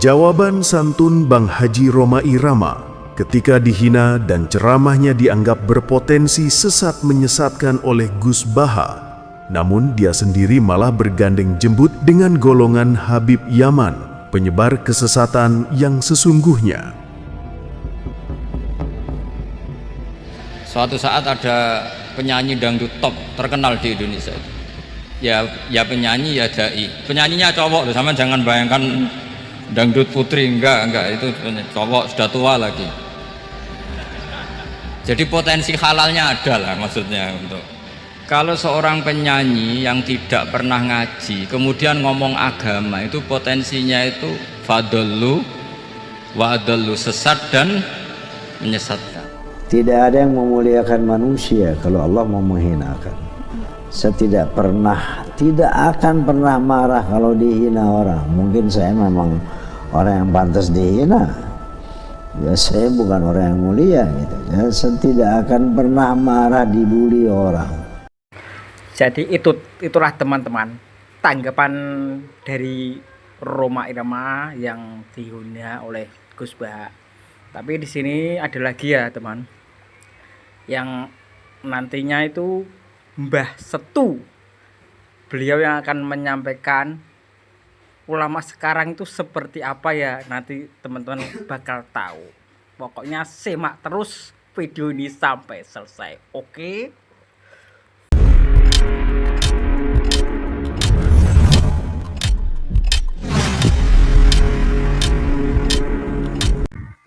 Jawaban santun Bang Haji Roma Irama ketika dihina dan ceramahnya dianggap berpotensi sesat menyesatkan oleh Gus Baha, namun dia sendiri malah bergandeng jembut dengan golongan Habib Yaman, penyebar kesesatan yang sesungguhnya. Suatu saat ada penyanyi dangdut top terkenal di Indonesia. Ya penyanyi, ya dai. Penyanyinya cowok loh, sama jangan bayangkan dangdut putri, enggak, itu cowok, sudah tua lagi. Jadi potensi halalnya ada lah maksudnya. Untuk kalau seorang penyanyi yang tidak pernah ngaji kemudian ngomong agama, itu potensinya itu fadallu wa adallu, sesat dan menyesatkan. Tidak ada yang memuliakan manusia kalau Allah mau menghinakan. Saya tidak akan pernah marah kalau dihina orang. Mungkin saya memang orang yang pantas dihina. Ya, saya bukan orang yang mulia gitu. Ya, saya tidak akan pernah marah dibully orang. Jadi itulah teman-teman tanggapan dari Roma Irama yang dihina oleh Gus Baha. Tapi di sini ada lagi ya teman, yang nantinya itu Mbah Setu, beliau yang akan menyampaikan ulama sekarang itu seperti apa ya, nanti teman-teman bakal tahu. Pokoknya simak terus video ini sampai selesai, oke?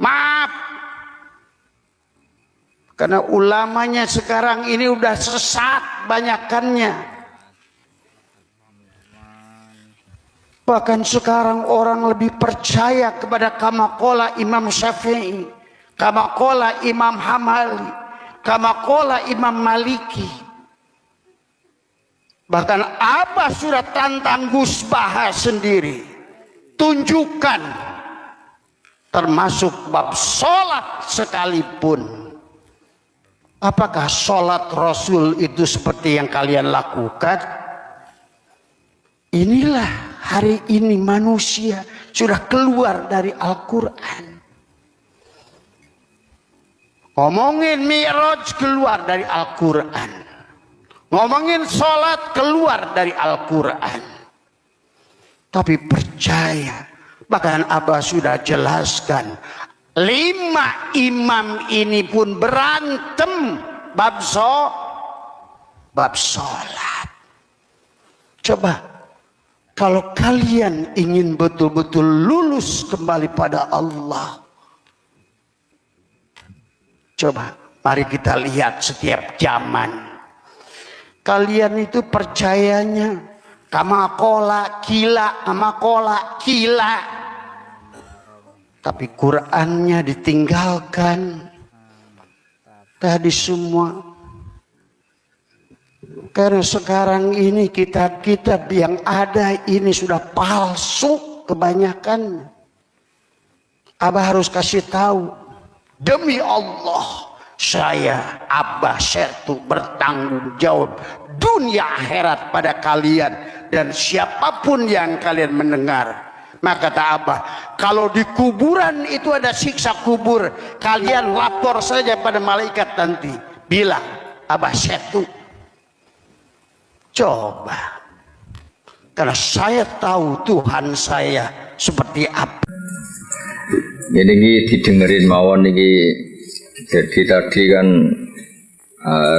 Maaf, karena ulamanya sekarang ini udah sesat banyakannya. Bahkan sekarang orang lebih percaya kepada kamakola Imam Syafi'i, kamakola Imam Hamali, kamakola Imam Maliki. Bahkan Abah sudah tantang Gus Baha sendiri, tunjukkan termasuk bab sholat sekalipun. Apakah sholat Rasul itu seperti yang kalian lakukan? Inilah hari ini manusia sudah keluar dari Al-Quran. Ngomongin Mi'raj keluar dari Al-Quran. Ngomongin sholat keluar dari Al-Quran. Tapi percaya, bahkan Abah sudah jelaskan, 5 imam ini pun berantem bab sholat. Coba kalau kalian ingin betul-betul lulus kembali pada Allah, coba mari kita lihat setiap zaman. Kalian itu percayanya kamakola kila, kamakola kila. Tapi Qur'annya ditinggalkan. Tadi semua. Karena sekarang ini kitab-kitab yang ada ini sudah palsu kebanyakan. Abah harus kasih tahu. Demi Allah, saya Abah Setu bertanggung jawab dunia akhirat pada kalian. Dan siapapun yang kalian mendengar. Maka kata Abah, kalau di kuburan itu ada siksa kubur, kalian lapor saja pada malaikat nanti. Bilang, Abah Setu. Coba. Karena saya tahu Tuhan saya seperti apa. Jadi ini didengerin mawon ini. Jadi tadi kan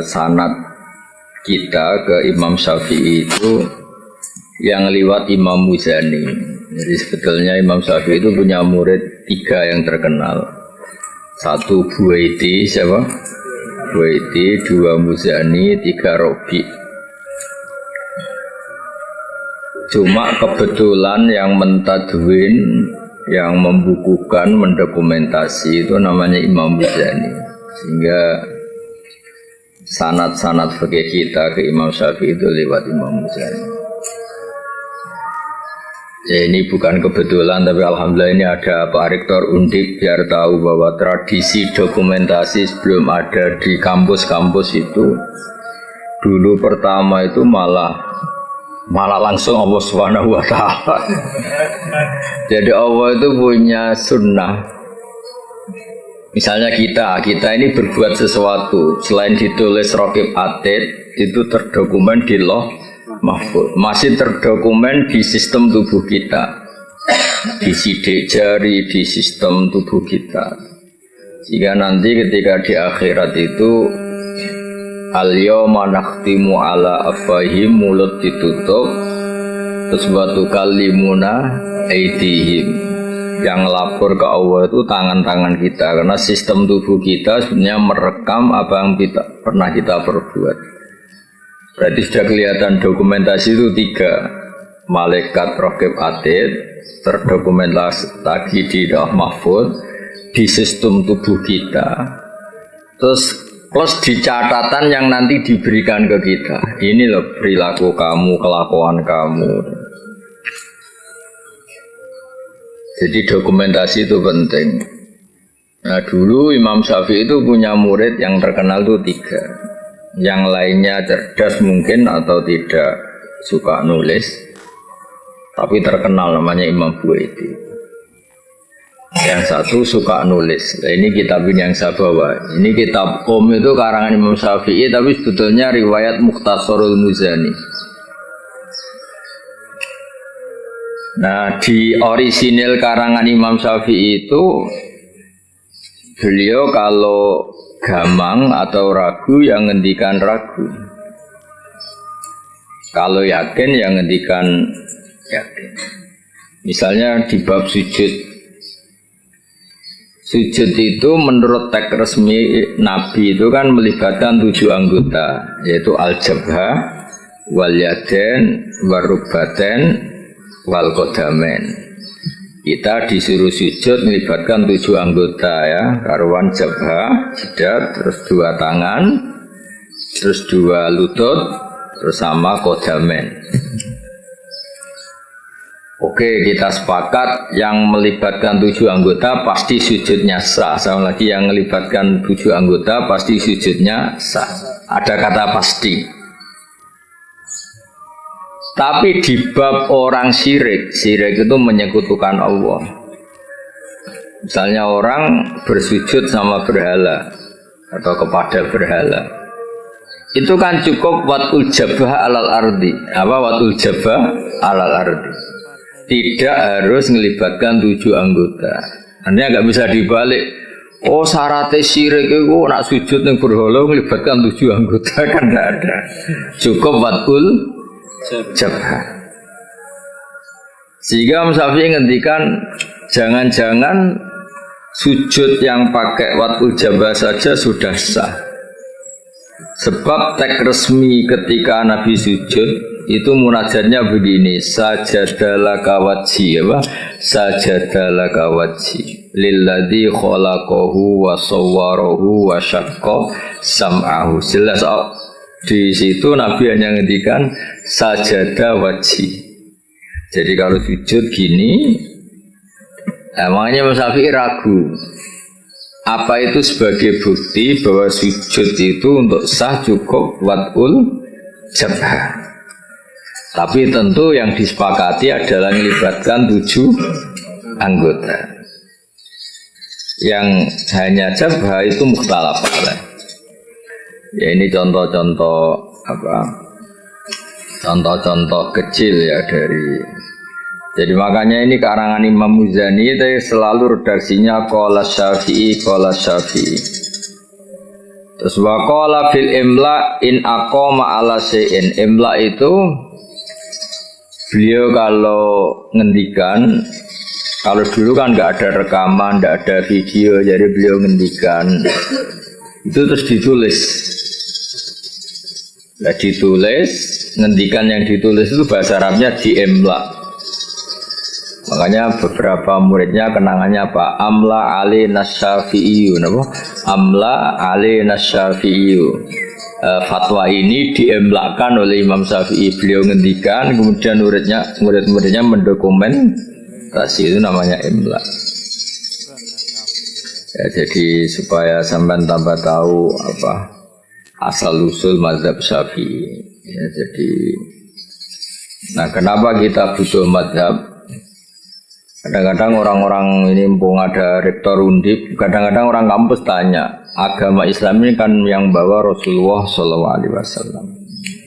sanad kita ke Imam Syafi'i itu yang lewat Imam Muzani. Jadi sebetulnya Imam Syafi'i itu punya murid 3 yang terkenal. 1 Buaiti, siapa? Buaiti, 2 Muzani, 3 Robi. Cuma kebetulan yang mentadwin, yang membukukan, mendokumentasi itu namanya Imam Muzani. Sehingga sanad-sanad fikih kita ke Imam Syafi'i itu lewat Imam Muzani. Ya, ini bukan kebetulan, tapi alhamdulillah ini ada Pak Rektor Undip biar tahu bahwa tradisi dokumentasi sebelum ada di kampus-kampus itu dulu pertama itu malah malah langsung Allah Subhanahu wa taala. Jadi Allah itu punya sunnah. Misalnya kita ini berbuat sesuatu selain ditulis Raqib Atid itu terdokumen di Lauh Mahfuz, masih terdokumen di sistem tubuh kita, di sidik jari, di sistem tubuh kita. Jika nanti ketika di akhirat itu al-yawma nakhtimu ala afwahihim, mulut ditutup, terus wa tukallimuna aydihim. Yang lapor ke Allah itu tangan-tangan kita, karena sistem tubuh kita sebenarnya merekam apa yang pernah kita perbuat. Berarti sudah kelihatan dokumentasi itu 3. Malaikat Raqib Atid terdokumentasi lagi di Lauh Mahfuz, di sistem tubuh kita. Terus plus di catatan yang nanti diberikan ke kita. Ini loh perilaku kamu, kelakuan kamu. Jadi dokumentasi itu penting. Nah dulu Imam Syafi'i itu punya murid yang terkenal itu 3. Yang lainnya cerdas mungkin atau tidak suka nulis, tapi terkenal namanya Imam Buaiti. Yang satu suka nulis. Nah, ini kitab yang saya bawa. Ini kitab itu karangan Imam Syafi'i, tapi sebetulnya riwayat Mukhtasarul Muzani. Nah, di orisinil karangan Imam Syafi'i itu beliau kalau gamang atau ragu yang ngendikan ragu. Kalau yakin yang ngendikan yakin. Misalnya di bab sujud. Sujud itu menurut teks resmi Nabi itu kan melibatkan 7 anggota, yaitu al-jabha, wal yaden, warubaten, wal qadamen. Kita disuruh sujud melibatkan 7 anggota ya, karuan jabha, jidat, terus 2 tangan, terus 2 lutut, terus sama qadamen. Oke, kita sepakat yang melibatkan 7 anggota pasti sujudnya sah. Sama lagi yang melibatkan 7 anggota pasti sujudnya sah. Ada kata pasti. Tapi di bab orang syirik itu menyekutukan Allah. Misalnya orang bersujud sama berhala atau kepada berhala. Itu kan cukup watul jabah alal ardi. Apa watul jabah alal ardi? Tidak harus melibatkan 7 anggota. Artinya nggak bisa dibalik. Oh syaratnya syirik itu nak sujud yang berhala melibatkan 7 anggota kan tidak ada. Cukup watul jabha. Sehingga Imam Syafi'i ngendikan jangan-jangan sujud yang pakai watul jabha saja sudah sah. Sebab teks resmi ketika Nabi sujud itu munajatnya begini, sajadalaka wajhi, apa? Sajadalaka wajhi lilladzi khalaqahu wa sawwarahu wa syaqqa sam'ahu. Jelas di situ Nabi hanya ngendikan sajada wajhi. Jadi kalau sujud gini, makanya Imam Syafi'i ragu. Apa itu sebagai bukti bahwa sujud itu untuk sah cukup watul jabha. Tapi tentu yang disepakati adalah melibatkan 7 anggota. Yang hanya jabha itu mukhtalaf alaih. Ya ini contoh-contoh apa? Contoh-contoh kecil ya dari. Jadi makanya ini karangan Imam Muzani itu selalu redaksinya qala Syafi'i qala Syafi'i. Terus wa qala fil imla in aqama ala syai'in. Imla itu beliau kalau ngendikan, kalau dulu kan nggak ada rekaman, nggak ada video, jadi beliau ngendikan itu terus ditulis. Nah, ditulis, ngendikan yang ditulis itu bahasa Arabnya diemla. Makanya beberapa muridnya kenangannya apa? Amla ali nasyafi'iyu, apa? Amla ali nasyafi'iyu. Fatwa ini diemlakan oleh Imam Syafi'i. Beliau ngendikan, kemudian murid-muridnya mendokumentasi, itu namanya emla. Ya, jadi supaya sampai tambah tahu apa asal usul mazhab Syafi'i. Ya, jadi Nah, kenapa kita butuh madhab? Kadang-kadang orang-orang ini mumpung ada rektor undip, kadang-kadang orang kampus tanya, agama Islam ini kan yang bawa Rasulullah SAW.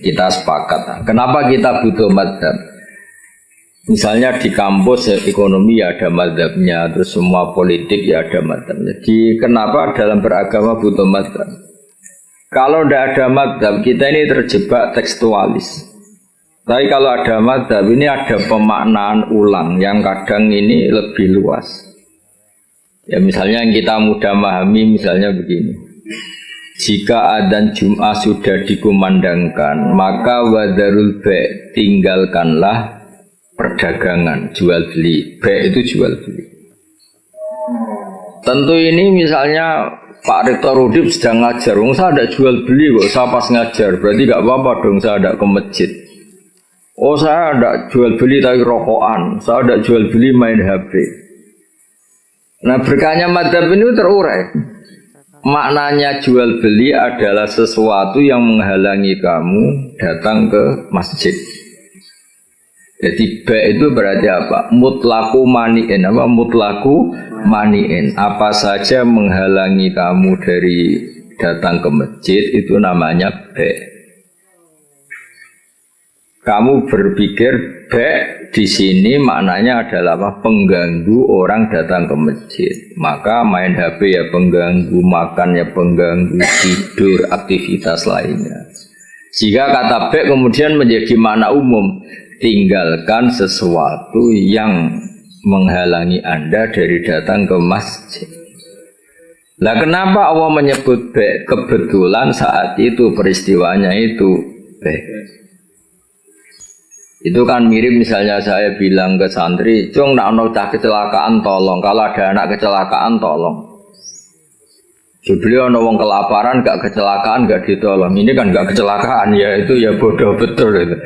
Kita sepakat. Kenapa kita butuh madhab? Misalnya di kampus ekonomi ya ada madhabnya, terus semua politik ya ada madhabnya. Jadi kenapa dalam beragama butuh madhab? Kalau tidak ada madhab, kita ini terjebak tekstualis. Tapi kalau ada madhab, ini ada pemaknaan ulang yang kadang ini lebih luas. Ya misalnya yang kita mudah memahami misalnya begini. Jika adzan Jum'ah sudah dikumandangkan, maka wadarul ba', tinggalkanlah perdagangan, jual beli. Ba' itu jual beli. Tentu ini misalnya Pak Rektor Udip sedang ngajar, saya ada jual beli kok, saya pas ngajar, berarti gak apa-apa dong saya ada ke masjid. Oh saya ada jual beli tapi rokokan, saya ada jual beli main HP. Nah berkahnya madhab ini terurai. Maknanya jual beli adalah sesuatu yang menghalangi kamu datang ke masjid. Jadi ba' itu berarti apa? Mutlaku mani'in. Apa mutlaku mani'in? Apa saja menghalangi kamu dari datang ke masjid itu namanya ba'. Kamu berpikir ba' di sini maknanya adalah apa? Pengganggu orang datang ke masjid. Maka main HP ya pengganggu, makan ya pengganggu, tidur, aktivitas lainnya. Jika kata ba' kemudian menjadi makna umum, tinggalkan sesuatu yang menghalangi Anda dari datang ke masjid. Lah kenapa Allah menyebut ba'? Kebetulan saat itu peristiwanya itu ba'. Itu kan mirip misalnya saya bilang ke santri, "Cung, nak ono cah kecelakaan tolong. Kalau ada anak kecelakaan tolong." Beliau ono wong kelaparan gak kecelakaan gak ditolong. Ini kan gak kecelakaan ya, itu ya bodoh betul itu.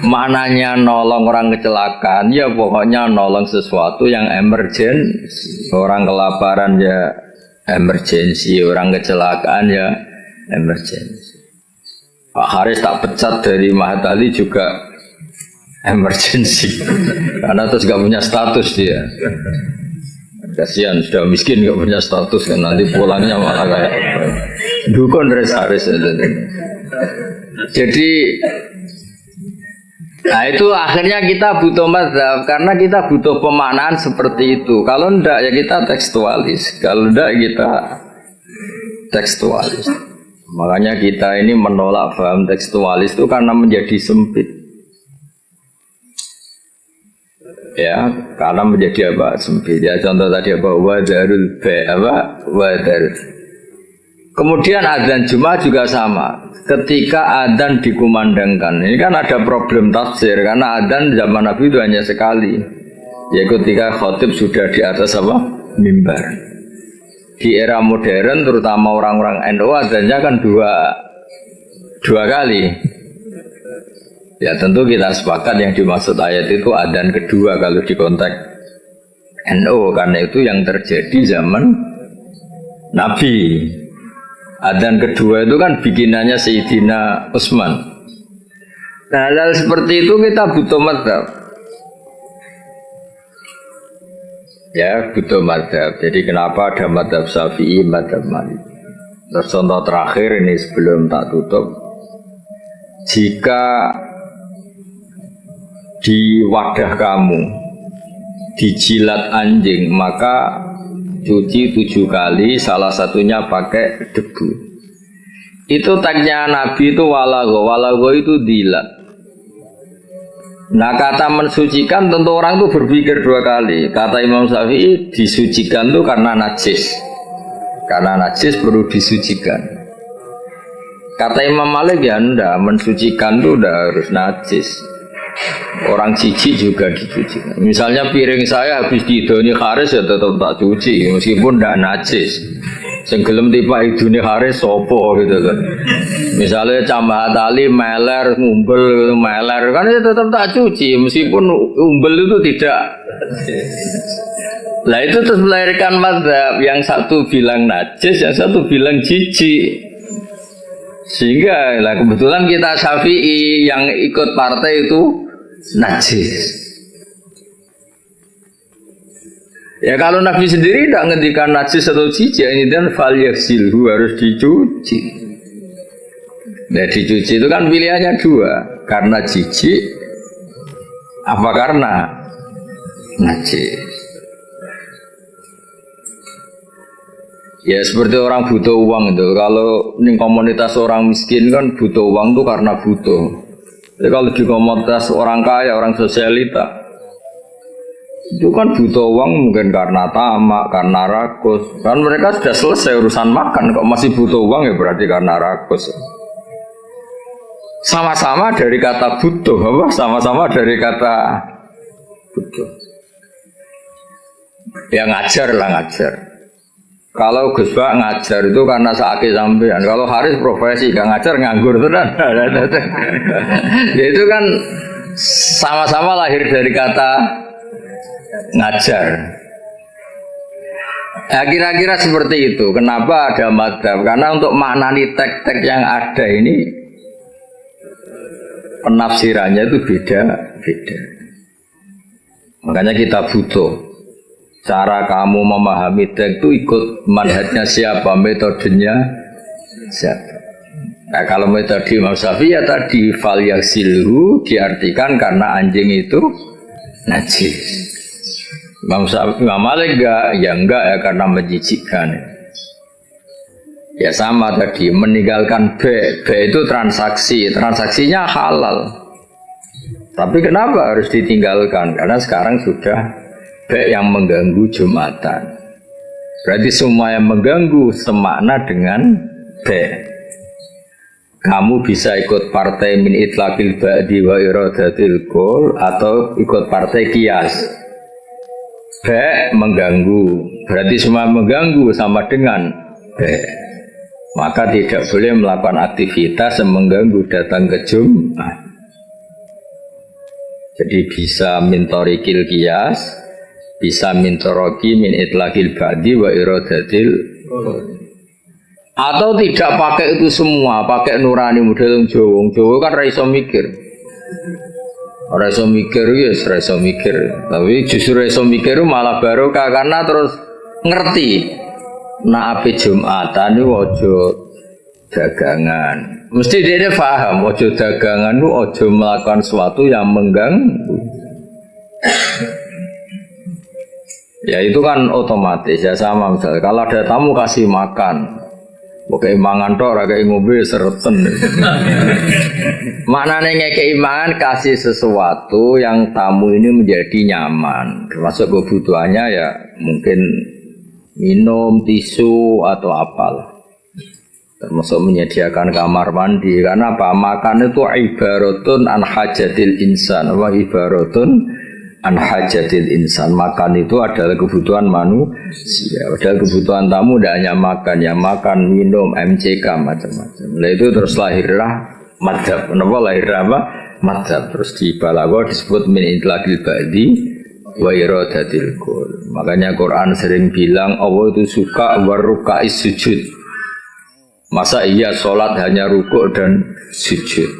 Mananya nolong orang kecelakaan ya pokoknya nolong sesuatu yang emergency. Orang kelaparan ya emergency, orang kecelakaan ya emergency. Pak Haris tak pecat dari Mahatali juga emergency karena terus gak punya status dia. Kasihan sudah miskin gak punya status kan nanti pulangnya malah kayak dukun res Haris. Jadi nah itu akhirnya kita butuh mazhab karena kita butuh pemaknaan seperti itu. Kalau enggak ya kita tekstualis, kalau enggak kita tekstualis. Makanya kita ini menolak paham tekstualis itu karena menjadi sempit. Ya, karena menjadi apa? Sempit. Ya, contoh tadi apa? Wadarul ba', apa? Wadar. Kemudian adzan Jumat juga sama. Ketika adzan dikumandangkan, ini kan ada problem tafsir karena adzan zaman Nabi itu hanya sekali. Ya, ketika khotib sudah di atas apa? Mimbar. Di era modern, terutama orang-orang NU, adzannya kan dua kali. Ya tentu kita sepakat yang dimaksud ayat itu adzan kedua kalau di konteks NU, karena itu yang terjadi zaman Nabi. Adzan kedua itu kan bikinannya Sayyidina Utsman. Nah, hal seperti itu kita butuh mazhab. Ya butuh mazhab. Jadi kenapa ada mazhab Syafi'i, mazhab Maliki. Terus contoh terakhir ini sebelum tak tutup. Jika di wadah kamu dijilat anjing, maka cuci 7 kali, salah satunya pakai debu. Itu tagnya Nabi itu walago itu dilat. Nah kata mensucikan tentu orang itu berpikir 2 kali. Kata Imam Syafi'i disucikan itu karena najis. Karena najis perlu disucikan. Kata Imam Malik ya enggak, mensucikan itu udah harus najis. Orang cici juga dicuci. Misalnya piring saya habis didoni Haris ya tetap tak cuci meskipun tidak najis. Senggelem tiba idune Haris sopo gitu kan. Misalnya Cambah Tali meler ngumbel meler kan ya tetap tak cuci meskipun umbel itu tidak. Lah itu terus melahirkan mazhab yang satu bilang najis, yang satu bilang cici. Sehingga lah kebetulan kita Syafi'i yang ikut partai itu najis. Ya kalau Nabi sendiri tidak ngendikan najis atau jijik, ini kan fal yaghsilhu, harus dicuci. Nah dicuci itu kan pilihannya dua, karena jijik apa karena najis. Ya seperti orang butuh uang itu, kalau di komunitas orang miskin kan butuh uang itu karena butuh. Jadi kalau di komunitas orang kaya, orang sosialita, itu kan butuh uang mungkin karena tamak, karena rakus. Kan mereka sudah selesai urusan makan, kok masih butuh uang ya berarti karena rakus. Sama-sama dari kata butuh, apa? Sama-sama dari kata butuh. Ya ngajar lah ngajar. Kalau Gus Bak ngajar itu karena sakit sampean. Kalau Haris profesi, gak ngajar nganggur tuh kan. Ya itu kan sama-sama lahir dari kata ngajar. Ya, kira-kira seperti itu. Kenapa ada madzhab? Karena untuk maknani teks-teks yang ada ini penafsirannya itu beda-beda. Makanya kita butuh cara kamu memahami teks itu ikut manhajnya siapa, metodenya siapa. Nah kalau metode Imam Syafi'i ya tadi fal yaghsilhu diartikan karena anjing itu najis. Imam Malik enggak ya karena menjijikkan. Ya sama tadi meninggalkan B itu transaksi, transaksinya halal. Tapi kenapa harus ditinggalkan? Karena sekarang sudah B yang mengganggu Jumatan. Berarti semua yang mengganggu semakna dengan B. Kamu bisa ikut partai min itlaqil ba'di wa iradatil qul atau ikut partai qiyas. B mengganggu, berarti semua mengganggu sama dengan B. Maka tidak boleh melakukan aktivitas yang mengganggu datang ke Jumat. Jadi bisa mintorikil qiyas, bisa mintoroki min itlaqil ba'di wa iradatil qul. Atau tidak pakai itu semua, pakai nurani model Jawa kan raiso mikir. Raiso mikir yes, raiso mikir. Tapi justru raiso mikir malah barokah karena terus ngerti. Nah api Jumatan itu ojo dagangan. Mesti dia paham ojo dagangan itu ojo melakukan sesuatu yang mengganggu. Ya itu kan otomatis ya sama misalnya kalau ada tamu kasih makan. Pokoknya mangan tok ora kaya ngombe sereten. Maknane ngekei mangan kasih sesuatu yang tamu ini menjadi nyaman. Termasuk kebutuhannya ya mungkin minum, tisu atau apalah. Termasuk menyediakan kamar mandi karena apa? Makan itu ibaratun an hajatil insan. Wa ibaratun an hajatil insan. Makan itu adalah kebutuhan manusia. Padahal kebutuhan tamu tidak hanya makan, ya makan, minum, MCK macam-macam. Nah itu terus lahirlah madzhab. Kenapa lahirlah apa? Madzhab. Terus di Balaghah disebut min itlaqil ba'di wa iradatil qul. Makanya Quran sering bilang Allah itu suka waruka'is sujud. Masa iya sholat hanya rukuk dan sujud?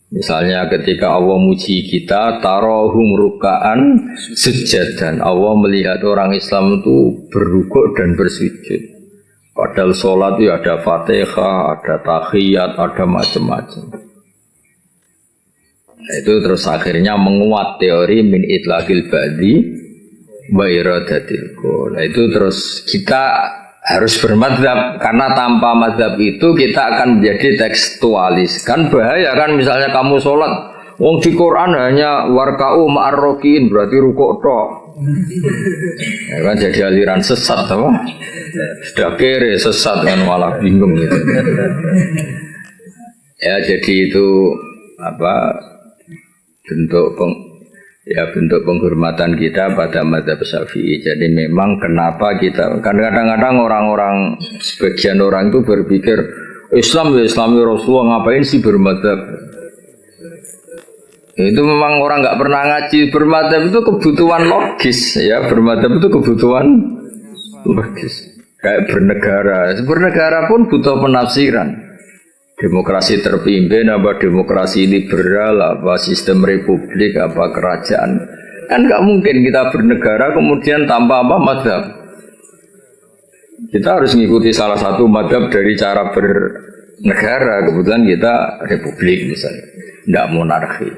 Misalnya ketika Allah muji kita tarohum ruka'an sujadan, Allah melihat orang Islam itu berrukuk dan bersujud. Padahal sholat itu ada fatihah, ada tahiyat, ada macam-macam. Nah, itu terus akhirnya menguat teori min itlaqil ba'di wa iradatil qul. Nah, itu terus kita harus bermadzhab karena tanpa madzhab itu kita akan menjadi tekstualis. Kan bahaya kan misalnya kamu sholat wong di Quran hanya warka'u ma'arrokin berarti rukuk tok. Ya kan jadi aliran sesat apa? Sudah kere sesat kan malah bingung gitu. Ya jadi itu apa bentuk penghormatan kita pada madzhab Syafi'i. Jadi memang kenapa kita kan kadang-kadang orang-orang sebagian orang itu berpikir Islam ya Islami Rasulullah ngapain sih bermadzhab? Itu memang orang nggak pernah ngaji. Bermadzhab itu kebutuhan logis ya, bermadzhab itu kebutuhan logis. Kayak bernegara pun butuh penafsiran. Demokrasi terpimpin apa demokrasi liberal apa sistem republik apa kerajaan. Kan nggak mungkin kita bernegara kemudian tanpa apa mazhab. Kita harus mengikuti salah satu mazhab dari cara bernegara. Kebetulan kita republik misalnya, tidak monarki.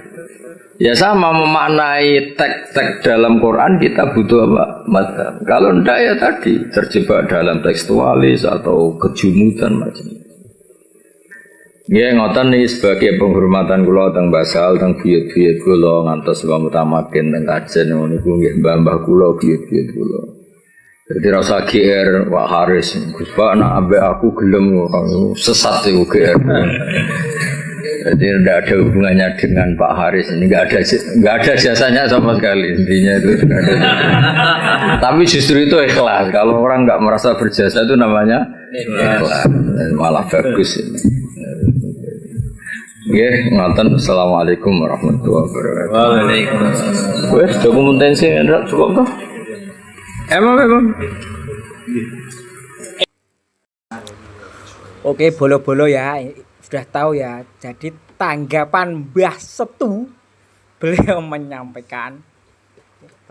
Ya sama memaknai teks-teks dalam Quran kita butuh apa? Mazhab. Kalau tidak ya tadi terjebak dalam tekstualis atau kejumutan macam itu. Ya ngoten nih sebagai penghormatan kula teng basal teng buyut-buyut kula ngantos wa mutamakin teng kajen niku nggih mbah-mbah kula buyut-buyut kula. Jadi rasa GR Pak Haris, Gus Pak nak ambek aku gelem sesat iku GR. Jadi tidak ada hubungannya dengan Pak Haris ini, nggak ada jasanya sama sekali intinya itu. Tapi justru itu ikhlas. Kalau orang nggak merasa berjasa itu namanya ikhlas, malah bagus ini. Ya, ngaten. Assalamualaikum warahmatullahi wabarakatuh. Waalaikumsalam. Wes dokumentasi enggak cukup toh? Emang. Oke, bolo-bolo ya. Sudah tahu ya. Jadi tanggapan Mbah Setu, beliau menyampaikan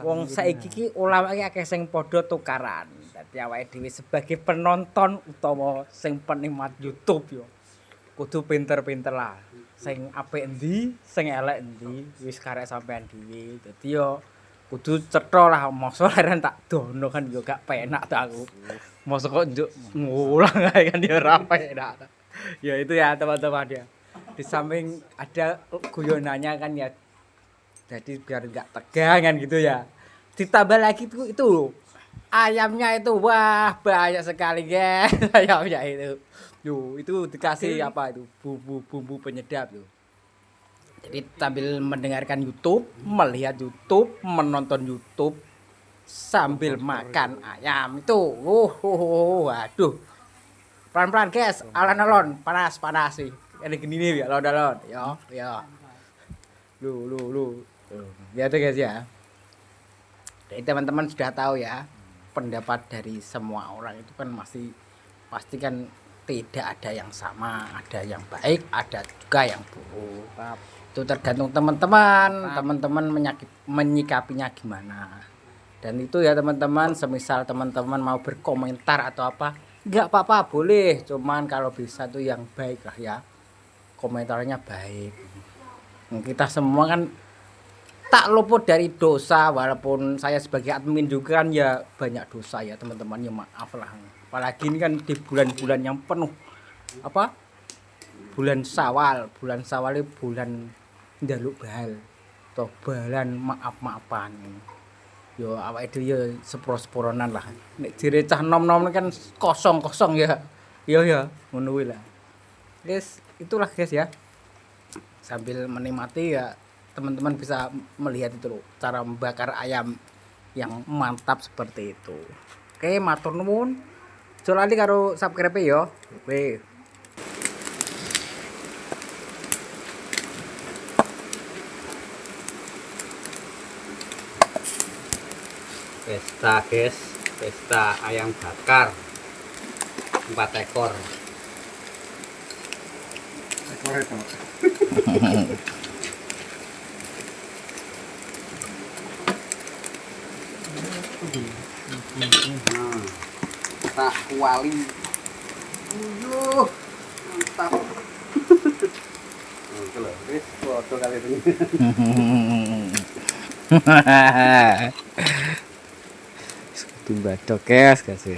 wong saiki iki ulama iki akeh sing padha tukaran. Dadi awake dhewe sebagai penonton utawa sing penikmat YouTube yo kudu pinter-pinter lah. Sing apik endi, sing elek endi, wis karek sampean dhewe. Dadi yo kudu cetha lah, mosok leren tak dono kan yo gak penak ta aku. Mosok kok njuk ngulang ae kan yo ora penak. Ya itu ya teman-teman ya. Di samping ada guyonannya kan ya. Jadi biar enggak tegangan gitu ya. Ditambah lagi itu ayamnya itu wah banyak sekali guys ayamnya itu. Yo, itu dikasih apa itu bumbu penyedap tuh. Jadi sambil mendengarkan YouTube, melihat YouTube, menonton YouTube sambil makan ayam itu. Waduh. Pelan-pelan guys, alon-alon, panas sih. Ini gini nih ya, alon-alon. Ya. Lu. Lihat tuh guys ya. Jadi teman-teman sudah tahu ya, pendapat dari semua orang itu kan pasti kan tidak ada yang sama, ada yang baik, ada juga yang buruk. Itu tergantung teman-teman menyikapinya gimana. Dan itu ya teman-teman, semisal teman-teman mau berkomentar atau apa, enggak apa-apa, boleh. Cuman kalau bisa tuh yang baik lah ya. Komentarnya baik. Kita semua kan tak luput dari dosa, walaupun saya sebagai admin juga kan ya banyak dosa ya teman-teman, ya maaf lah. Apalagi ini kan di bulan-bulan yang penuh apa? Bulan Syawal itu bulan njaluk bahal atau balan maaf-maafan. Yo awake dhewe ya sepuro-sepuronan lah. Nek direcah nom-nom kan kosong-kosong ya. Ya ngono kuwi lah. Guys, itulah guys ya. Sambil menikmati ya teman-teman bisa melihat itu loh, cara membakar ayam yang mantap seperti itu. Oke, matur nuwun. Aja lali karo subscribe ya. Oke. Pesta guys, pesta ayam bakar 4 ekor. Tak kuali. Mantap. Itu loh, wis foto kali ini. Tumbadok guys kasih.